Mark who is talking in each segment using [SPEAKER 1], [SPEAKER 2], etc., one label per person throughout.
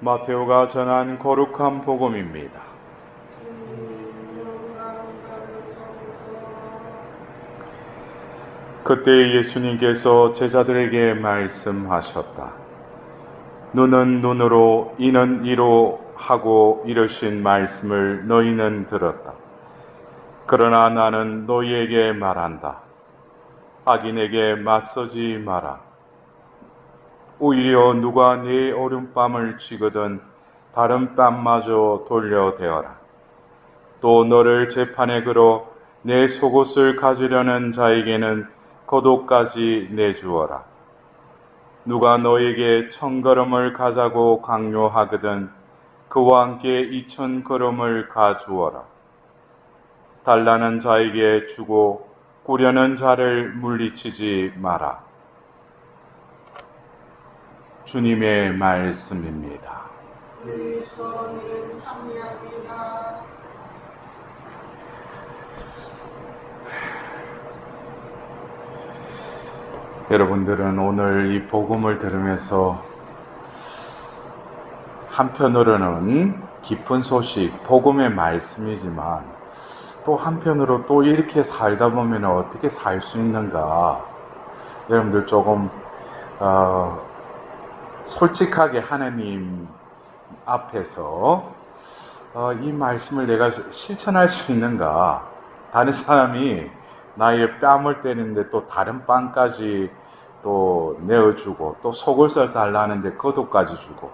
[SPEAKER 1] 마테오가 전한 거룩한 복음입니다. 그때 예수님께서 제자들에게 말씀하셨다. 눈은 눈으로 이는 이로 하고 이르신 말씀을 너희는 들었다. 그러나 나는 너희에게 말한다. 악인에게 맞서지 마라. 오히려 누가 네 오른뺨을 쥐거든 다른 뺨마저 돌려대어라. 또 너를 재판에 걸어 내 속옷을 가지려는 자에게는 겉옷까지 내주어라. 누가 너에게 1000걸음을 가자고 강요하거든 그와 함께 2000걸음을 가주어라. 달라는 자에게 주고 꾸려는 자를 물리치지 마라. 주님의 말씀입니다. 여러분들은 오늘 이 복음을 들으면서 한편으로는 기쁜 소식, 복음의 말씀이지만 또 한편으로 또 이렇게 살다 보면 어떻게 살 수 있는가? 여러분들 조금 솔직하게 하나님 앞에서 이 말씀을 내가 실천할 수 있는가? 다른 사람이 나의 뺨을 때리는데 또 다른 뺨까지 또 내어주고 또 속옷을 달라는데 겉옷까지 주고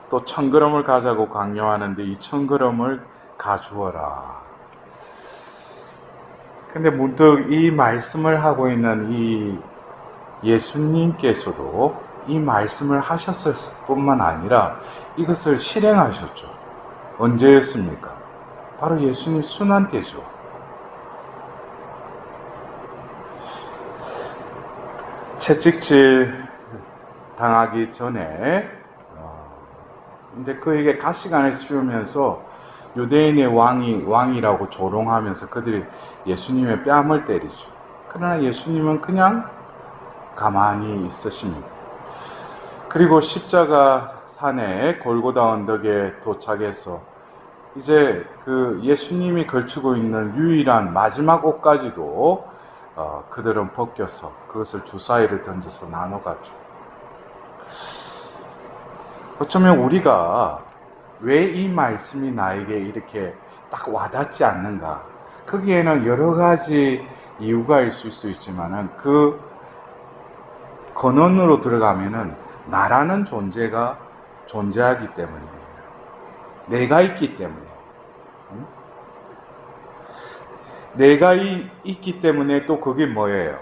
[SPEAKER 1] 또 1000걸음을 가자고 강요하는데 2000걸음을 가주어라. 근데 문득 이 말씀을 하고 있는 이 예수님께서도 이 말씀을 하셨을 뿐만 아니라 이것을 실행하셨죠. 언제였습니까? 바로 예수님 순환 때죠. 채찍질 당하기 전에 이제 그에게 가시관을 씌우면서 유대인의 왕이라고 조롱하면서 그들이 예수님의 뺨을 때리죠. 그러나 예수님은 그냥 가만히 있으십니다. 그리고 십자가 산에 골고다 언덕에 도착해서 이제 그 예수님이 걸치고 있는 유일한 마지막 옷까지도 그들은 벗겨서 그것을 주사위를 던져서 나눠갔죠. 어쩌면 우리가 왜 이 말씀이 나에게 이렇게 딱 와닿지 않는가? 거기에는 여러 가지 이유가 있을 수 있지만은 그 근원으로 들어가면은 나라는 존재가 존재하기 때문이에요. 내가 있기 때문에. 내가 있기 때문에 또 그게 뭐예요?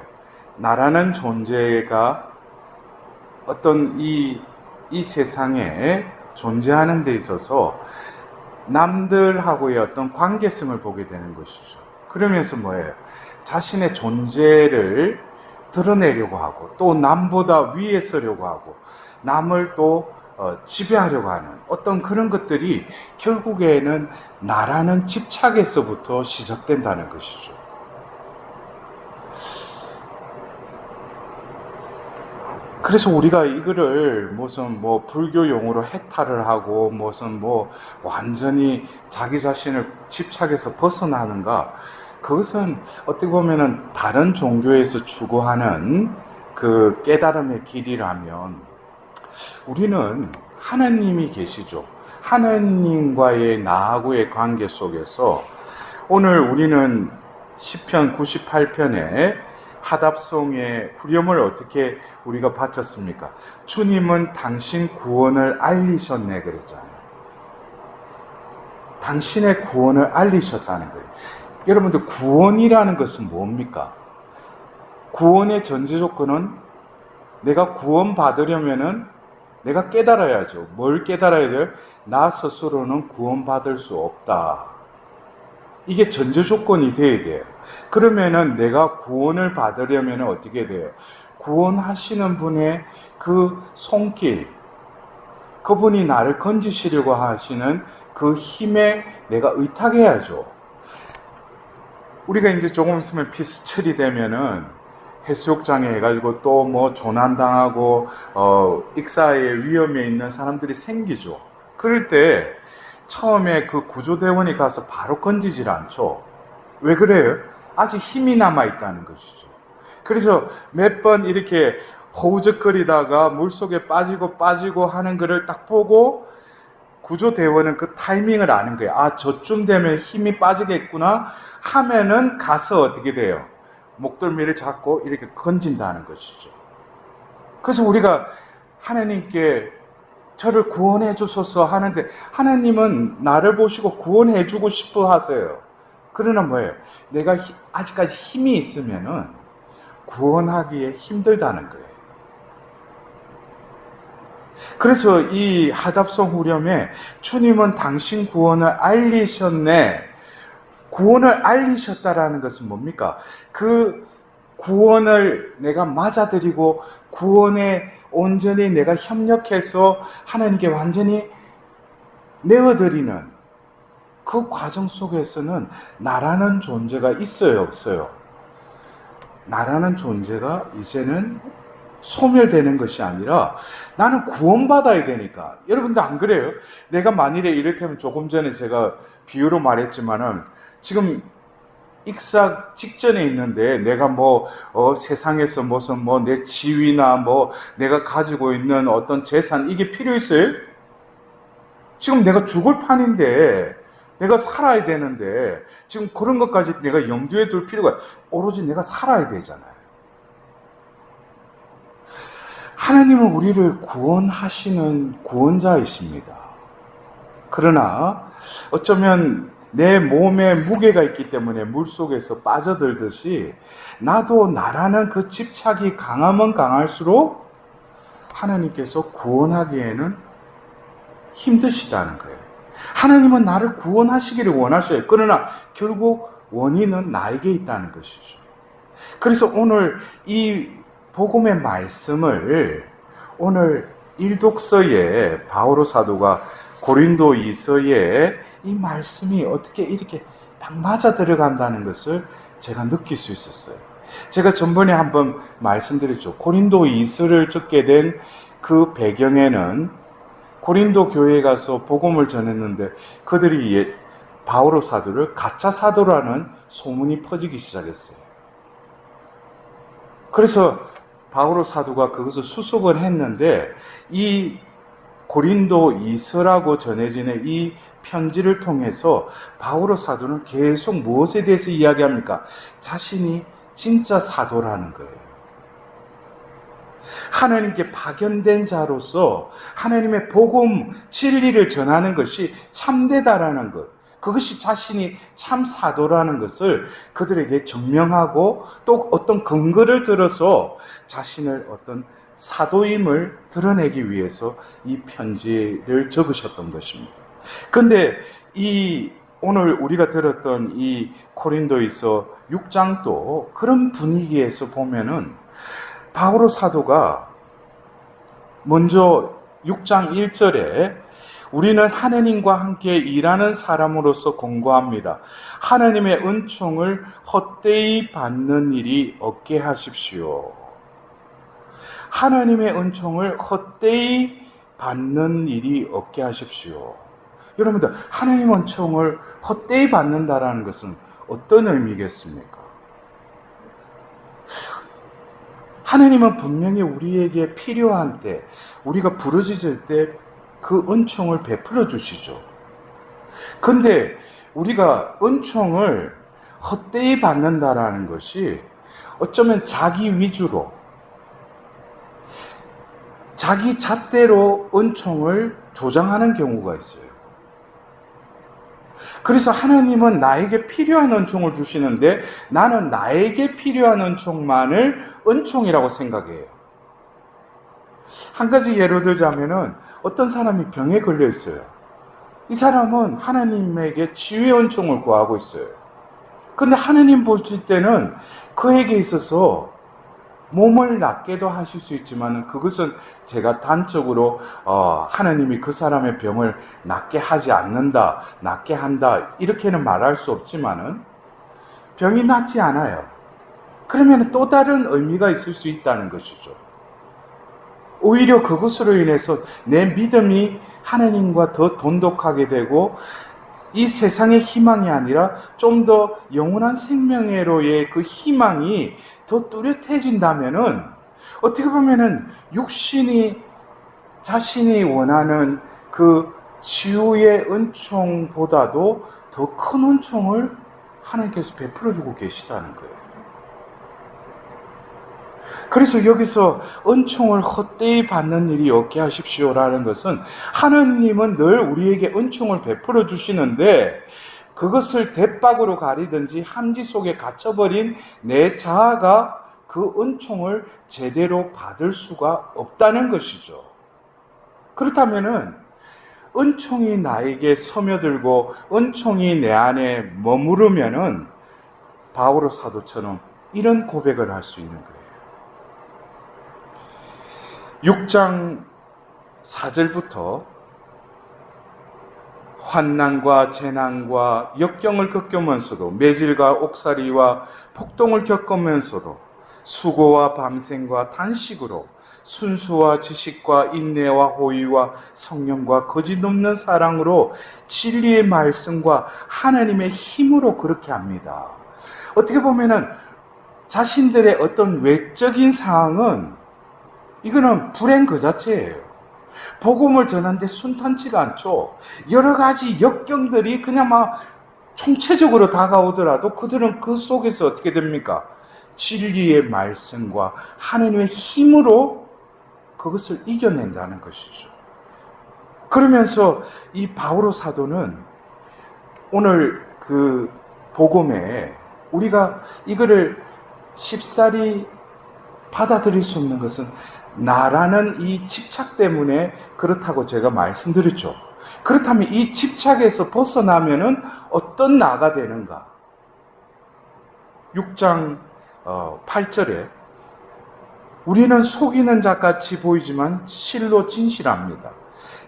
[SPEAKER 1] 나라는 존재가 어떤 이 세상에 존재하는 데 있어서 남들하고의 어떤 관계성을 보게 되는 것이죠. 그러면서 뭐예요? 자신의 존재를 드러내려고 하고 또 남보다 위에 서려고 하고 남을 또 지배하려고 하는 어떤 그런 것들이 결국에는 나라는 집착에서부터 시작된다는 것이죠. 그래서 우리가 이거를 무슨 불교 용어로 해탈을 하고 무슨 완전히 자기 자신을 집착해서 벗어나는가? 그것은 어떻게 보면은 다른 종교에서 추구하는 그 깨달음의 길이라면 우리는 하나님이 계시죠. 하나님과의 나하고의 관계 속에서 오늘 우리는 시편 98편에 하답송의 후렴을 어떻게 우리가 바쳤습니까? 주님은 당신 구원을 알리셨네 그랬잖아요. 당신의 구원을 알리셨다는 거예요. 여러분들 구원이라는 것은 뭡니까? 구원의 전제 조건은 내가 구원 받으려면은 내가 깨달아야죠. 뭘 깨달아야 돼요? 나 스스로는 구원받을 수 없다. 이게 전제 조건이 돼야 돼요. 그러면은 내가 구원을 받으려면 어떻게 돼요? 구원하시는 분의 그 손길, 그분이 나를 건지시려고 하시는 그 힘에 내가 의탁해야죠. 우리가 이제 조금 있으면 피스철이 되면은 해수욕장에 해가지고 또 조난당하고 익사의 위험에 있는 사람들이 생기죠. 그럴 때 처음에 그 구조대원이 가서 바로 건지질 않죠. 왜 그래요? 아직 힘이 남아있다는 것이죠. 그래서 몇 번 이렇게 허우적거리다가 물속에 빠지고 하는 거를 딱 보고 구조대원은 그 타이밍을 아는 거예요. 아, 저쯤 되면 힘이 빠지겠구나 하면은 가서 어떻게 돼요? 목덜미를 잡고 이렇게 건진다는 것이죠. 그래서 우리가 하나님께 저를 구원해 주소서 하는데 하나님은 나를 보시고 구원해 주고 싶어 하세요. 그러나 뭐예요? 내가 아직까지 힘이 있으면은 구원하기에 힘들다는 거예요. 그래서 이 하답성 후렴에 주님은 당신 구원을 알리셨네. 구원을 알리셨다라는 것은 뭡니까? 그 구원을 내가 맞아들이고 구원에 온전히 내가 협력해서 하나님께 완전히 내어드리는 그 과정 속에서는 나라는 존재가 있어요, 없어요? 나라는 존재가 이제는 소멸되는 것이 아니라 나는 구원받아야 되니까. 여러분도 안 그래요? 내가 만일에 이를테면 조금 전에 제가 비유로 말했지만은 지금 익사 직전에 있는데 내가 세상에서 무슨 내 지위나 내가 가지고 있는 어떤 재산 이게 필요 있어요? 지금 내가 죽을 판인데 내가 살아야 되는데 지금 그런 것까지 내가 염두에 둘 필요가 오로지 내가 살아야 되잖아요. 하나님은 우리를 구원하시는 구원자이십니다. 그러나 어쩌면 내 몸에 무게가 있기 때문에 물속에서 빠져들듯이 나도 나라는 그 집착이 강하면 강할수록 하나님께서 구원하기에는 힘드시다는 거예요. 하나님은 나를 구원하시기를 원하셔요. 그러나 결국 원인은 나에게 있다는 것이죠. 그래서 오늘 이 복음의 말씀을 오늘 일독서에 바오로 사도가 고린도 2서에 이 말씀이 어떻게 이렇게 딱 맞아 들어간다는 것을 제가 느낄 수 있었어요. 제가 전번에 한번 말씀드렸죠. 고린도 2서를 적게 된 그 배경에는 고린도 교회에 가서 복음을 전했는데 그들이 바오로 사도를 가짜 사도라는 소문이 퍼지기 시작했어요. 그래서 바오로 사도가 그것을 수습을 했는데 이 고린도 2서라고 전해지는 이 편지를 통해서 바오로 사도는 계속 무엇에 대해서 이야기합니까? 자신이 진짜 사도라는 거예요. 하나님께 파견된 자로서 하나님의 복음, 진리를 전하는 것이 참되다라는 것, 그것이 자신이 참 사도라는 것을 그들에게 증명하고 또 어떤 근거를 들어서 자신을 어떤 사도임을 드러내기 위해서 이 편지를 적으셨던 것입니다. 그런데 오늘 우리가 들었던 이 고린도이서 6장도 그런 분위기에서 보면은 바오로 사도가 먼저 6장 1절에 우리는 하느님과 함께 일하는 사람으로서 권고합니다. 하나님의 은총을 헛되이 받는 일이 없게 하십시오. 하나님의 은총을 헛되이 받는 일이 없게 하십시오. 여러분들, 하나님의 은총을 헛되이 받는다라는 것은 어떤 의미겠습니까? 하나님은 분명히 우리에게 필요한 때, 우리가 부르짖을 때 그 은총을 베풀어 주시죠. 근데 우리가 은총을 헛되이 받는다라는 것이 어쩌면 자기 위주로, 자기 잣대로 은총을 조장하는 경우가 있어요. 그래서 하나님은 나에게 필요한 은총을 주시는데 나는 나에게 필요한 은총만을 은총이라고 생각해요. 한 가지 예를 들자면은 어떤 사람이 병에 걸려 있어요. 이 사람은 하나님에게 치유의 은총을 구하고 있어요. 근데 하나님 보실 때는 그에게 있어서 몸을 낫게도 하실 수 있지만 그것은 제가 단적으로 하나님이 그 사람의 병을 낫게 하지 않는다, 낫게 한다 이렇게는 말할 수 없지만은 병이 낫지 않아요. 그러면 또 다른 의미가 있을 수 있다는 것이죠. 오히려 그것으로 인해서 내 믿음이 하나님과 더 돈독하게 되고 이 세상의 희망이 아니라 좀 더 영원한 생명회로의 그 희망이 더 뚜렷해진다면은 어떻게 보면은 육신이 자신이 원하는 그 치유의 은총보다도 더 큰 은총을 하나님께서 베풀어주고 계시다는 거예요. 그래서 여기서 은총을 헛되이 받는 일이 없게 하십시오라는 것은 하나님은 늘 우리에게 은총을 베풀어 주시는데 그것을 대박으로 가리든지 함지 속에 갇혀버린 내 자아가 그 은총을 제대로 받을 수가 없다는 것이죠. 그렇다면은 은총이 나에게 스며들고 은총이 내 안에 머무르면은 바오로 사도처럼 이런 고백을 할 수 있는 거예요. 6장 4절부터 환난과 재난과 역경을 겪으면서도 매질과 옥살이와 폭동을 겪으면서도 수고와 밤샘과 단식으로 순수와 지식과 인내와 호의와 성령과 거짓 없는 사랑으로 진리의 말씀과 하나님의 힘으로 그렇게 합니다. 어떻게 보면은 자신들의 어떤 외적인 상황은 이거는 불행 그 자체예요. 복음을 전하는데 순탄치가 않죠. 여러 가지 역경들이 그냥 막 총체적으로 다가오더라도 그들은 그 속에서 어떻게 됩니까? 진리의 말씀과 하나님의 힘으로 그것을 이겨낸다는 것이죠. 그러면서 이 바오로 사도는 오늘 그 복음에 우리가 이거를 쉽사리 받아들일 수 없는 것은 나라는 이 집착 때문에 그렇다고 제가 말씀드렸죠. 그렇다면 이 집착에서 벗어나면은 어떤 나가 되는가? 6장 8절에 우리는 속이는 자같이 보이지만 실로 진실합니다.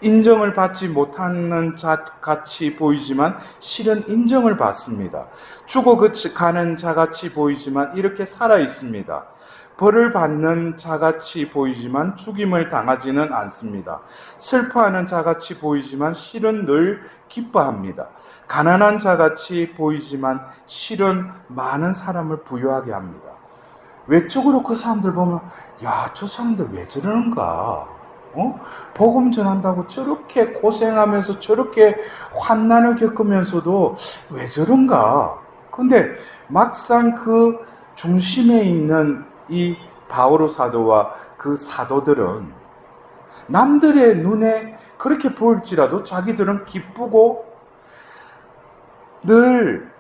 [SPEAKER 1] 인정을 받지 못하는 자같이 보이지만 실은 인정을 받습니다. 죽어가는 자같이 보이지만 이렇게 살아 있습니다. 벌을 받는 자같이 보이지만 죽임을 당하지는 않습니다. 슬퍼하는 자같이 보이지만 실은 늘 기뻐합니다. 가난한 자같이 보이지만 실은 많은 사람을 부유하게 합니다. 외적으로 그 사람들 보면 야, 저 사람들 왜 저러는가? 복음 전한다고 저렇게 고생하면서 저렇게 환난을 겪으면서도 왜 저런가? 근데 막상 그 중심에 있는 이 바오로 사도와 그 사도들은 남들의 눈에 그렇게 보일지라도 자기들은 기쁘고 늘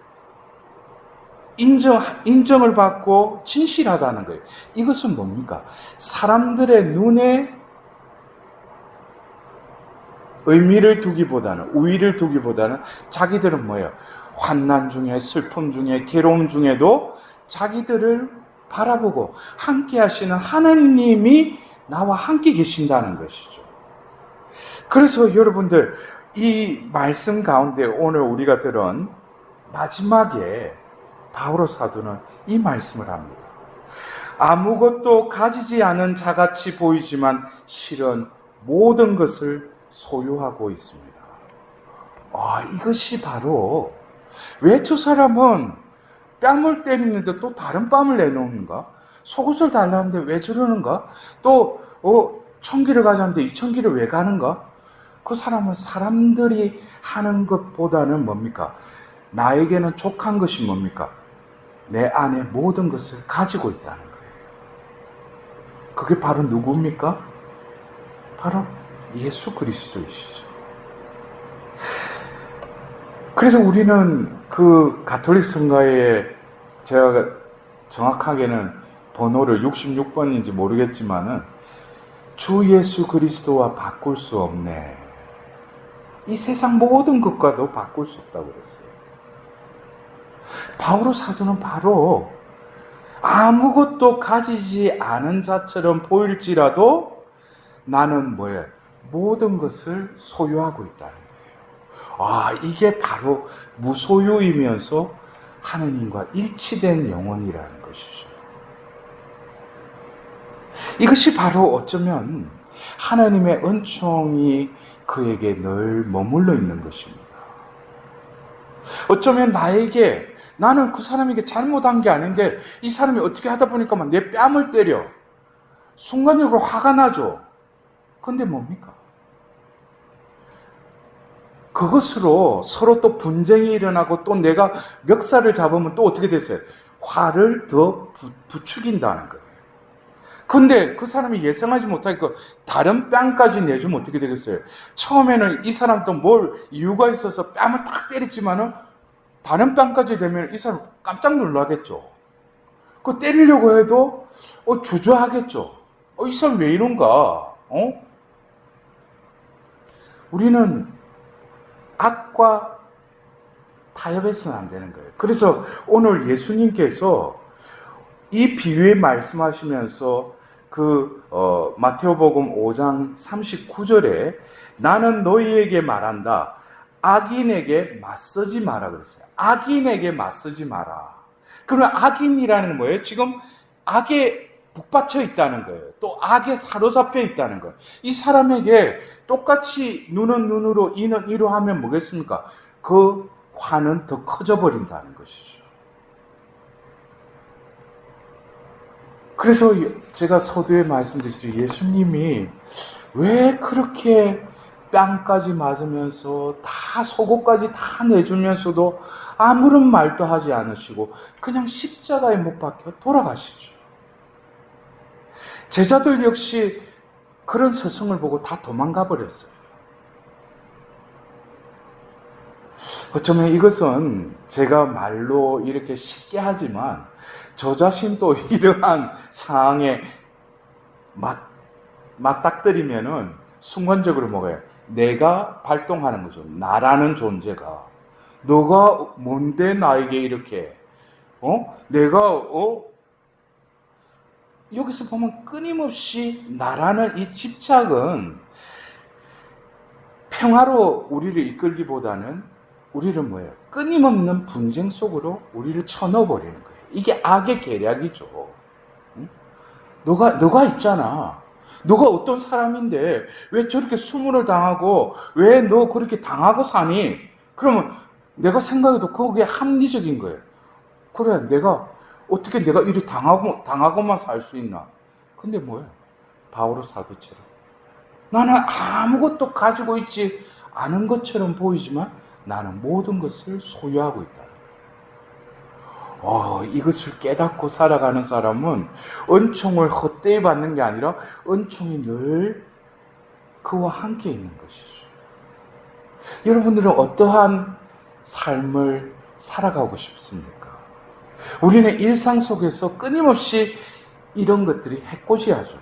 [SPEAKER 1] 인정을 받고 진실하다는 거예요. 이것은 뭡니까? 사람들의 눈에 의미를 두기보다는, 우위를 두기보다는 자기들은 뭐예요? 환난 중에, 슬픔 중에, 괴로움 중에도 자기들을 바라보고 함께 하시는 하나님이 나와 함께 계신다는 것이죠. 그래서 여러분들 이 말씀 가운데 오늘 우리가 들은 마지막에 바오로 사도는 이 말씀을 합니다. 아무것도 가지지 않은 자같이 보이지만 실은 모든 것을 소유하고 있습니다. 이것이 바로 왜 저 사람은 뺨을 때리는데 또 다른 뺨을 내놓는가? 속옷을 달라는데 왜 저러는가? 또 천기를 가자는데 이 천기를 왜 가는가? 그 사람은 사람들이 하는 것보다는 뭡니까? 나에게는 족한 것이 뭡니까? 내 안에 모든 것을 가지고 있다는 거예요. 그게 바로 누구입니까? 바로 예수 그리스도이시죠. 그래서 우리는 그 가톨릭 성가에 제가 정확하게는 번호를 66번인지 모르겠지만은 주 예수 그리스도와 바꿀 수 없네. 이 세상 모든 것과도 바꿀 수 없다고 그랬어요. 바오로 사도는 바로 아무것도 가지지 않은 자처럼 보일지라도 나는 뭐예요? 모든 것을 소유하고 있다는 거예요. 이게 바로 무소유이면서 하느님과 일치된 영혼이라는 것이죠. 이것이 바로 어쩌면 하나님의 은총이 그에게 늘 머물러 있는 것입니다. 어쩌면 나는 그 사람에게 잘못한 게 아닌데 이 사람이 어떻게 하다 보니까 막 내 뺨을 때려. 순간적으로 화가 나죠. 근데 뭡니까? 그것으로 서로 또 분쟁이 일어나고 또 내가 멱살을 잡으면 또 어떻게 됐어요? 화를 더 부추긴다는 거예요. 근데 그 사람이 예상하지 못하니까 다른 뺨까지 내주면 어떻게 되겠어요? 처음에는 이 사람도 뭘 이유가 있어서 뺨을 탁 때렸지만은 다른 뺨까지 되면 이 사람 깜짝 놀라겠죠. 그 때리려고 해도 주저하겠죠. 이 사람 왜 이런가? 우리는 악과 타협해서는 안 되는 거예요. 그래서 오늘 예수님께서 이 비유에 말씀하시면서 마태오복음 5장 39절에 나는 너희에게 말한다. 악인에게 맞서지 마라 그랬어요. 악인에게 맞서지 마라. 그러면 악인이라는 건 뭐예요? 지금 악에 북받쳐 있다는 거예요. 또 악에 사로잡혀 있다는 거예요. 이 사람에게 똑같이 눈은 눈으로 이는 이로 하면 뭐겠습니까? 그 화는 더 커져 버린다는 것이죠. 그래서 제가 서두에 말씀드렸죠. 예수님이 왜 그렇게 뺨까지 맞으면서 다 속옷까지 다 내주면서도 아무런 말도 하지 않으시고 그냥 십자가에 못 박혀 돌아가시죠. 제자들 역시 그런 서성을 보고 다 도망가 버렸어요. 어쩌면 이것은 제가 말로 이렇게 쉽게 하지만 저 자신도 이러한 상황에 맞닥뜨리면은 순간적으로 뭐예요? 내가 발동하는 거죠. 나라는 존재가. 너가 뭔데 나에게 이렇게, 여기서 보면 끊임없이 나라는 이 집착은 평화로 우리를 이끌기보다는 우리를 뭐예요? 끊임없는 분쟁 속으로 우리를 쳐넣어버리는 거예요. 이게 악의 계략이죠. 응? 너가 있잖아. 너가 어떤 사람인데 왜 저렇게 수모를 당하고 왜 너 그렇게 당하고 사니? 그러면 내가 생각해도 그게 합리적인 거예요. 그래, 어떻게 내가 이리 당하고만 살 수 있나? 근데 뭐예요? 바오로 사도처럼. 나는 아무것도 가지고 있지 않은 것처럼 보이지만 나는 모든 것을 소유하고 있다. 이것을 깨닫고 살아가는 사람은 은총을 헛되이 받는 게 아니라 은총이 늘 그와 함께 있는 것이죠. 여러분들은 어떠한 삶을 살아가고 싶습니까? 우리는 일상 속에서 끊임없이 이런 것들이 해코지하죠.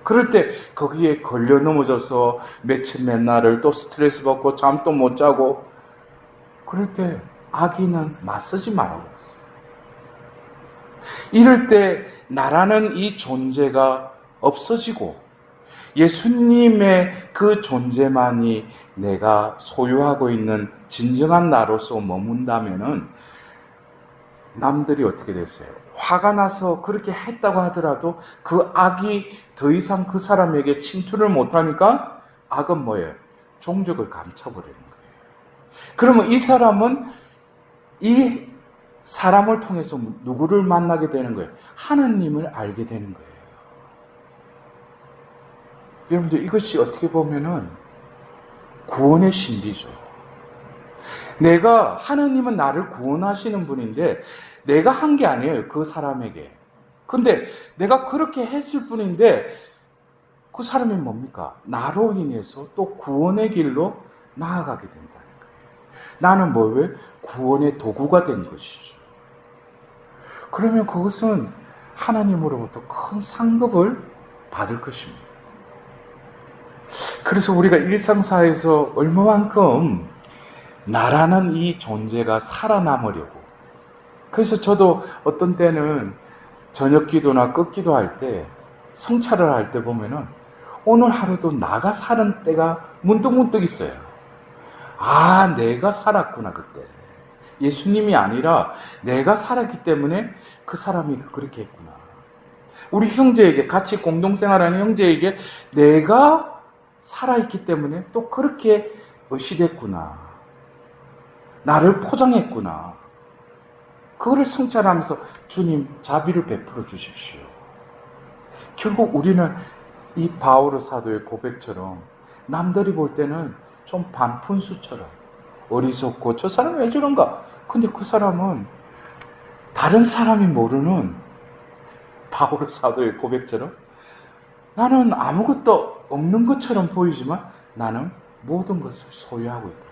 [SPEAKER 1] 그럴 때 거기에 걸려 넘어져서 며칠 몇 날을 또 스트레스 받고 잠도 못 자고 그럴 때 악인은 맞서지 말라고 했어요. 이럴 때 나라는 이 존재가 없어지고 예수님의 그 존재만이 내가 소유하고 있는 진정한 나로서 머문다면은 남들이 어떻게 됐어요? 화가 나서 그렇게 했다고 하더라도 그 악이 더 이상 그 사람에게 침투를 못하니까 악은 뭐예요? 종적을 감춰버리는 거예요. 그러면 이 사람은 이 사람을 통해서 누구를 만나게 되는 거예요? 하느님을 알게 되는 거예요. 여러분들 이것이 어떻게 보면은 구원의 신비죠. 하느님은 나를 구원하시는 분인데 내가 한 게 아니에요. 그 사람에게. 근데 내가 그렇게 했을 뿐인데 그 사람이 뭡니까? 나로 인해서 또 구원의 길로 나아가게 된다는 거예요. 나는 왜? 구원의 도구가 된 것이죠. 그러면 그것은 하나님으로부터 큰 상급을 받을 것입니다. 그래서 우리가 일상사에서 얼마만큼 나라는 이 존재가 살아남으려고. 그래서 저도 어떤 때는 저녁 기도나 끝기도 할 때, 성찰을 할 때 보면은 오늘 하루도 나가 사는 때가 문득문득 있어요. 내가 살았구나, 그때. 예수님이 아니라 내가 살았기 때문에 그 사람이 그렇게 했구나. 우리 형제에게, 같이 공동생활하는 형제에게 내가 살아있기 때문에 또 그렇게 의시됐구나. 나를 포장했구나. 그거를 성찰하면서 주님 자비를 베풀어 주십시오. 결국 우리는 이 바오로 사도의 고백처럼 남들이 볼 때는 좀 반푼수처럼 어리석고 저 사람이 왜 저런가? 근데 그 사람은 다른 사람이 모르는 바오로 사도의 고백처럼 나는 아무것도 없는 것처럼 보이지만 나는 모든 것을 소유하고 있다.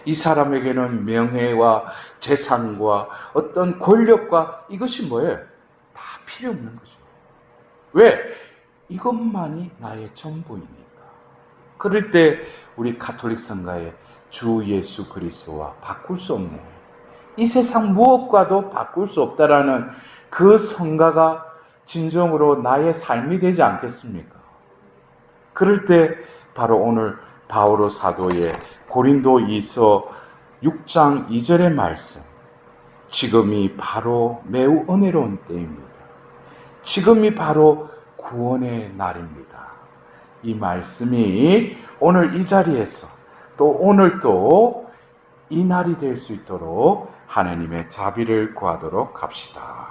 [SPEAKER 1] 이 사람에게는 명예와 재산과 어떤 권력과 이것이 뭐예요? 다 필요 없는 거죠. 왜? 이것만이 나의 전부이니까. 그럴 때 우리 가톨릭 성가의 주 예수 그리스도와 바꿀 수 없네. 이 세상 무엇과도 바꿀 수 없다라는 그 성가가 진정으로 나의 삶이 되지 않겠습니까? 그럴 때 바로 오늘 바오로 사도의 고린도이서 6장 2절의 말씀, 지금이 바로 매우 은혜로운 때입니다. 지금이 바로 구원의 날입니다. 이 말씀이 오늘 이 자리에서 또 오늘 또 이 날이 될 수 있도록 하나님의 자비를 구하도록 합시다.